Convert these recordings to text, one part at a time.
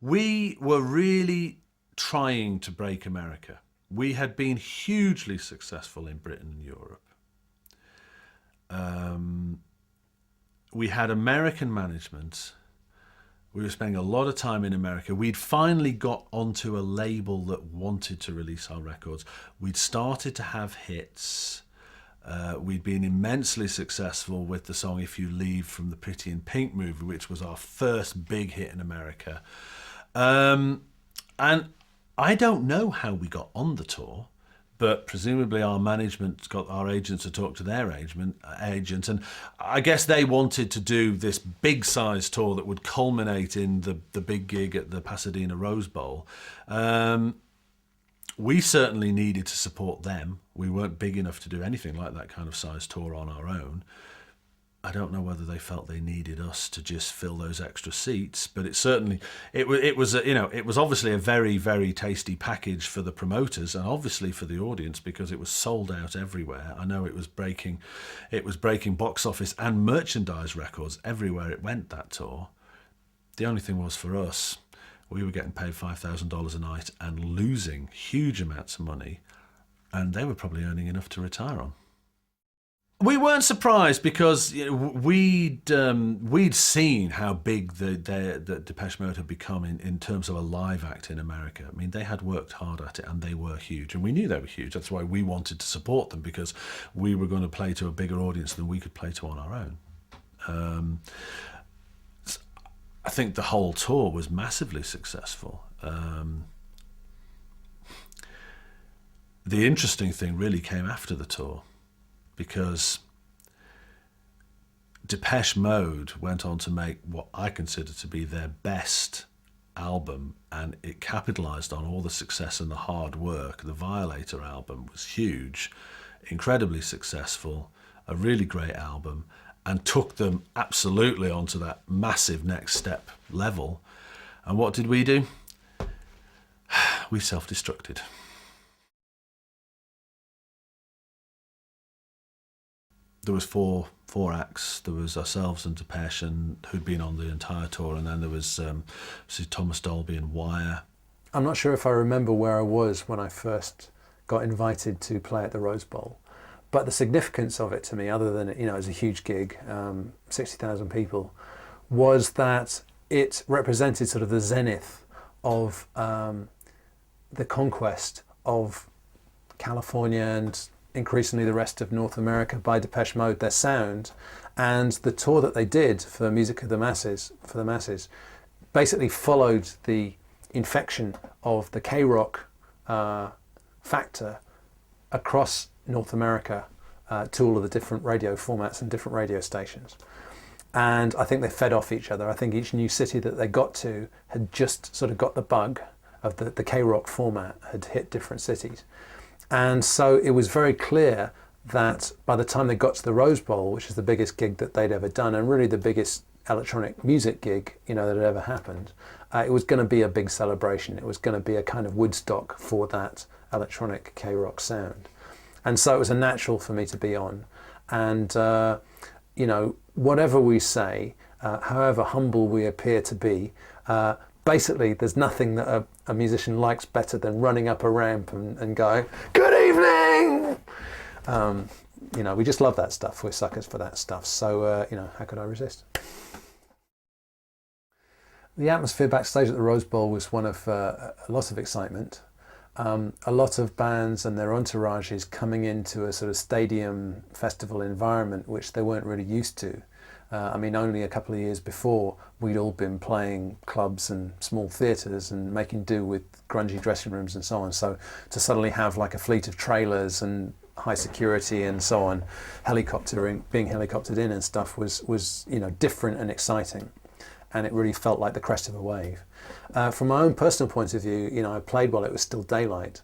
We were really trying to break America. We had been hugely successful in Britain and Europe. We had American management. We were spending a lot of time in America. We'd finally got onto a label that wanted to release our records. We'd started to have hits. We'd been immensely successful with the song If You Leave from the Pretty in Pink movie, which was our first big hit in America. And I don't know how we got on the tour, but presumably our management got our agents to talk to their agent, and I guess they wanted to do this big size tour that would culminate in the big gig at the Pasadena Rose Bowl. We certainly needed to support them. We weren't big enough to do anything like that kind of size tour on our own. I don't know whether they felt they needed us to just fill those extra seats, but it certainly it was obviously a very, very tasty package for the promoters and obviously for the audience, because it was sold out everywhere. I know it was breaking box office and merchandise records everywhere it went, that tour. The only thing was, for us, we were getting paid $5,000 a night and losing huge amounts of money, and they were probably earning enough to retire on. We weren't surprised, because we'd seen how big the Depeche Mode had become in terms of a live act in America. I mean, they had worked hard at it, and they were huge, and we knew they were huge. That's why we wanted to support them, because we were going to play to a bigger audience than we could play to on our own. I think the whole tour was massively successful. The interesting thing really came after the tour, because Depeche Mode went on to make what I consider to be their best album, and it capitalized on all the success and the hard work. The Violator album was huge, incredibly successful, a really great album, and took them absolutely onto that massive next step level. And what did we do? We self-destructed. There was four acts. There was ourselves and Depeche, and who'd been on the entire tour, and then there was Thomas Dolby and Wire. I'm not sure if I remember where I was when I first got invited to play at the Rose Bowl, but the significance of it to me, other than it was a huge gig, 60,000 people, was that it represented sort of the zenith of the conquest of California and increasingly the rest of North America by Depeche Mode, their sound, and the tour that they did for Music of the Masses, basically followed the infection of the K-rock factor across North America to all of the different radio formats and different radio stations. And I think they fed off each other. I think each new city that they got to had just sort of got the bug of the K-rock format, had hit different cities. And so it was very clear that by the time they got to the Rose Bowl, which is the biggest gig that they'd ever done, and really the biggest electronic music gig that had ever happened, it was going to be a big celebration. It was going to be a kind of Woodstock for that electronic K-rock sound. And so it was a natural for me to be on. And, whatever we say, however humble we appear to be, basically, there's nothing that a musician likes better than running up a ramp and going, "Good evening!" We just love that stuff. We're suckers for that stuff. So, how could I resist? The atmosphere backstage at the Rose Bowl was one of a lot of excitement. A lot of bands and their entourages coming into a sort of stadium festival environment, which they weren't really used to. Only a couple of years before, we'd all been playing clubs and small theatres and making do with grungy dressing rooms and so on. So to suddenly have like a fleet of trailers and high security and so on, being helicoptered in and stuff was different and exciting. And it really felt like the crest of a wave. From my own personal point of view, I played while it was still daylight.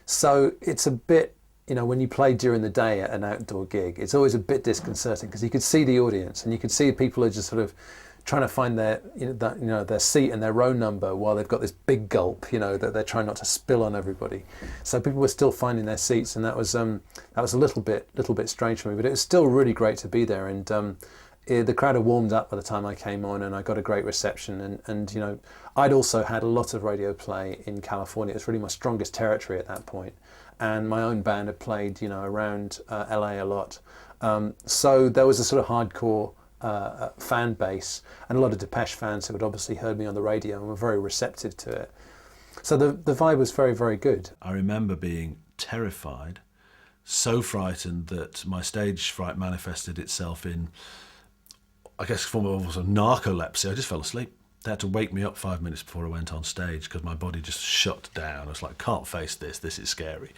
So it's a bit, when you play during the day at an outdoor gig, it's always a bit disconcerting, because you could see the audience and you could see people are just sort of trying to find their seat and their row number while they've got this big gulp, that they're trying not to spill on everybody. So people were still finding their seats, and that was a little bit strange for me, but it was still really great to be there. And the crowd had warmed up by the time I came on, and I got a great reception. And you know, I'd also had a lot of radio play in California. It was really my strongest territory at that point. And my own band had played, you know, around LA a lot. So there was a sort of hardcore fan base, and a lot of Depeche fans who had obviously heard me on the radio and were very receptive to it. So the vibe was very, very good. I remember being terrified, so frightened that my stage fright manifested itself in, I guess, form of narcolepsy. I just fell asleep. They had to wake me up 5 minutes before I went on stage because my body just shut down. I was like, can't face this. This is scary.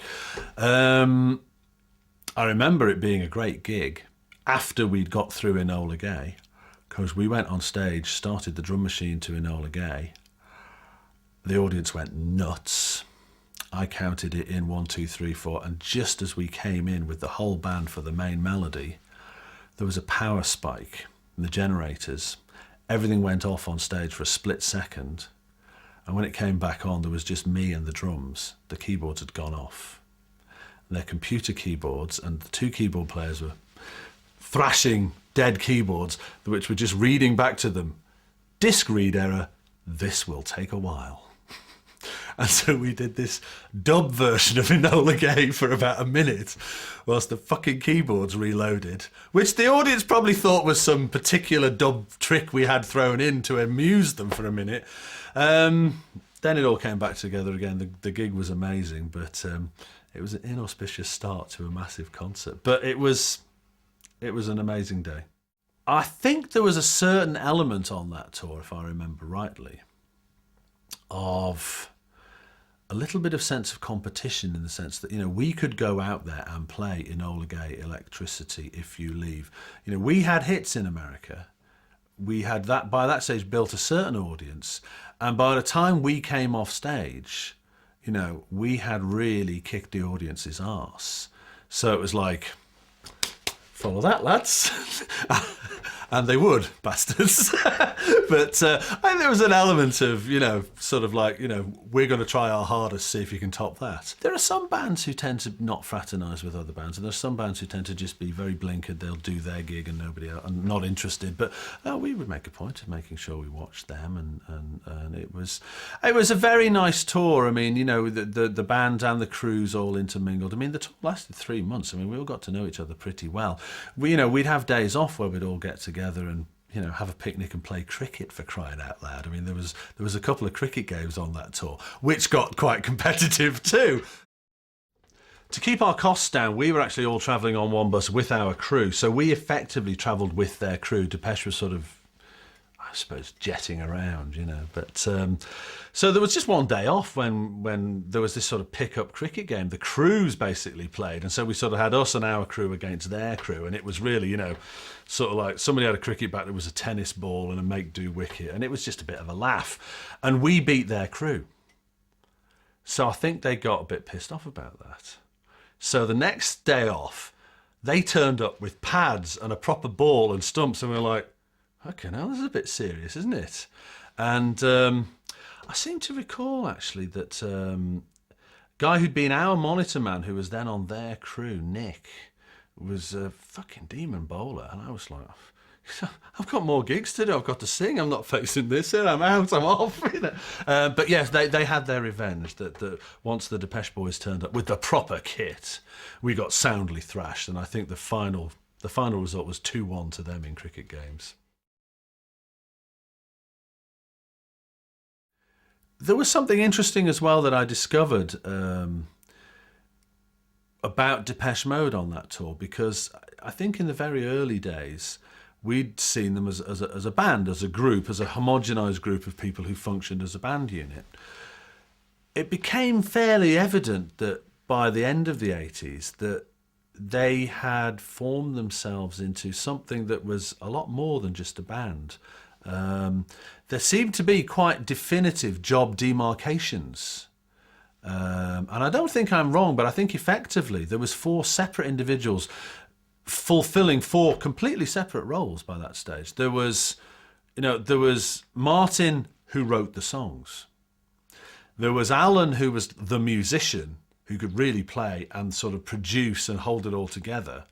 I remember it being a great gig after we'd got through Enola Gay, because we went on stage, started the drum machine to Enola Gay. The audience went nuts. I counted it in 1, 2, 3, 4, and just as we came in with the whole band for the main melody, there was a power spike in the generators. Everything went off on stage for a split second, and when it came back on, there was just me and the drums. The keyboards had gone off. They're computer keyboards, and the 2 keyboard players were thrashing dead keyboards, which were just reading back to them, "Disc read error, this will take a while." And so we did this dub version of Enola Gay for about a minute whilst the fucking keyboards reloaded, which the audience probably thought was some particular dub trick we had thrown in to amuse them for a minute. Then it all came back together again. The gig was amazing, but it was an inauspicious start to a massive concert. But it was an amazing day. I think there was a certain element on that tour, if I remember rightly, of a little bit of sense of competition, in the sense that, you know, we could go out there and play Enola Gay, Electricity, If You Leave. You know, we had hits in America. We had that, by that stage, built a certain audience. And by the time we came off stage, you know, we had really kicked the audience's arse. So it was like, follow that, lads. And they would, bastards. But I think there was an element of, you know, sort of like, you know, we're going to try our hardest, see if you can top that. There are some bands who tend to not fraternise with other bands, and there's some bands who tend to just be very blinkered. They'll do their gig and nobody else, and not interested. But we would make a point of making sure we watched them, and it was a very nice tour. I mean, you know, the band and the crews all intermingled. I mean, the tour lasted 3 months. I mean, we all got to know each other pretty well. We'd have days off where we'd all get together and, you know, have a picnic and play cricket, for crying out loud. I mean, there was a couple of cricket games on that tour, which got quite competitive too. To keep our costs down, we were actually all travelling on one bus with our crew, so we effectively travelled with their crew. Depeche was sort of, I suppose, jetting around, you know. But so there was just one day off when there was this sort of pick-up cricket game. The crews basically played, and so we sort of had us and our crew against their crew, and it was really, you know, sort of like somebody had a cricket bat that was a tennis ball and a make-do wicket, and it was just a bit of a laugh. And we beat their crew. So I think they got a bit pissed off about that. So the next day off, they turned up with pads and a proper ball and stumps, and we were like, okay, now this is a bit serious, isn't it? And I seem to recall, actually, that guy who'd been our monitor man, who was then on their crew, Nick, was a fucking demon bowler. And I was like, I've got more gigs to do. I've got to sing. I'm not facing this. I'm out. I'm off. You know? But yes, they had their revenge. That once the Depeche Boys turned up with the proper kit, we got soundly thrashed. And I think the final result was 2-1 to them in cricket games. There was something interesting as well that I discovered about Depeche Mode on that tour, because I think in the very early days we'd seen them as a band, as a group, as a homogenised group of people who functioned as a band unit. It became fairly evident that by the end of the 80s that they had formed themselves into something that was a lot more than just a band. There seemed to be quite definitive job demarcations. And I don't think I'm wrong, but I think effectively there was 4 separate individuals fulfilling 4 completely separate roles by that stage. There was Martin, who wrote the songs. There was Alan, who was the musician, who could really play and sort of produce and hold it all together.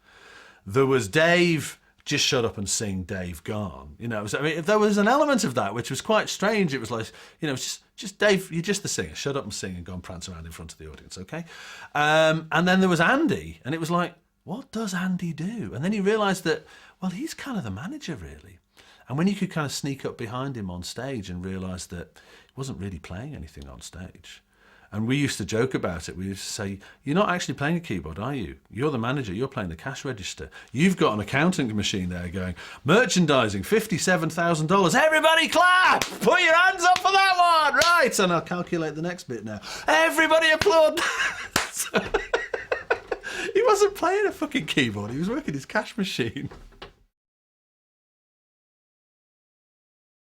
There was Dave, just shut up and sing Dave gone. You know, so, I mean, if there was an element of that, which was quite strange, it was like, you know, just Dave, you're just the singer. Shut up and sing and go and prance around in front of the audience, okay? And then there was Andy, and it was like, what does Andy do? And then he realised that, well, he's kind of the manager, really. And when you could kind of sneak up behind him on stage and realise that he wasn't really playing anything on stage. And we used to joke about it. We used to say, you're not actually playing a keyboard, are you? You're the manager. You're playing the cash register. You've got an accounting machine there going, merchandising, $57,000. Everybody clap! Put your hands up for that one! Right, and I'll calculate the next bit now. Everybody applaud! He wasn't playing a fucking keyboard. He was working his cash machine.